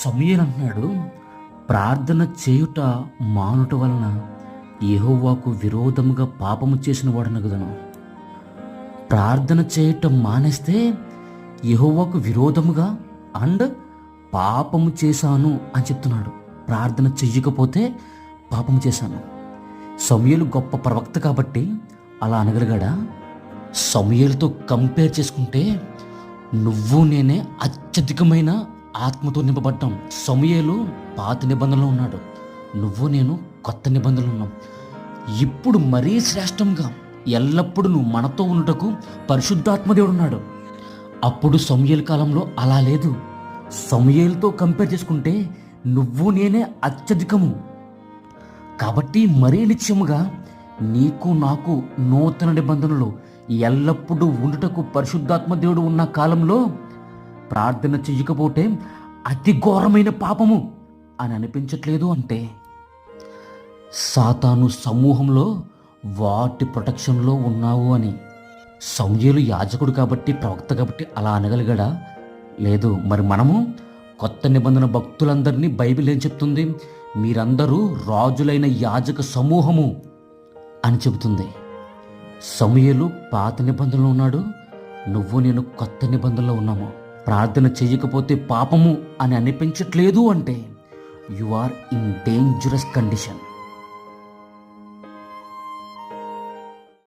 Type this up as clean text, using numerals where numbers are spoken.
సమూయేలు అంటున్నాడు, ప్రార్థన చేయుట మానుట వలన యెహోవాకు విరోధముగా పాపము చేసిన వాడనగుదను. ప్రార్థన చేయటం మానేస్తే యెహోవాకు విరోధముగా అండ్ పాపము చేశాను అని చెప్తున్నాడు. ప్రార్థన చెయ్యకపోతే పాపము చేశాను. సమూయేలు గొప్ప ప్రవక్త కాబట్టి అలా అనగలిగాడా? సమూయేలుతో కంపేర్ చేసుకుంటే నువ్వు నేనే అత్యధికమైన ఆత్మతో నింపబడ్డాం. సమూయేలు పాత నిబంధనలో ఉన్నాడు, నువ్వు నేను కొత్త నిబంధనలు ఉన్నాం. ఇప్పుడు మరీ శ్రేష్టంగా ఎల్లప్పుడూ నువ్వు మనతో ఉండటకు పరిశుద్ధాత్మదేవుడు ఉన్నాడు. అప్పుడు సమూయేలు కాలంలో అలా లేదు. సమూయేలుతో కంపేర్ చేసుకుంటే నువ్వు నేనే అత్యధికము. కాబట్టి మరీ నిత్యముగా నీకు నాకు నూతన నిబంధనలు ఎల్లప్పుడూ ఉండుటకు పరిశుద్ధాత్మ దేవుడు ఉన్న కాలంలో ప్రార్థన చెయ్యకపోతే అతి ఘోరమైన పాపము అని అనిపించట్లేదు. అంటే సాతాను సమూహంలో వాటి ప్రొటెక్షన్లో ఉన్నావు అని. సమూయేలు యాజకుడు కాబట్టి, ప్రవక్త కాబట్టి అలా అనగలిగాడా? లేదు. మరి మనము కొత్త నిబంధన భక్తులందరినీ బైబిల్ ఏం చెప్తుంది? మీరందరూ రాజులైన యాజక సమూహము అని చెబుతుంది. సమూయేలు పాత నిబంధనలో ఉన్నాడు, నువ్వు నేను కొత్త నిబంధనలో ఉన్నాము. ప్రార్థన చెయ్యకపోతే పాపము అని అనిపించట్లేదు అంటే you are in dangerous condition.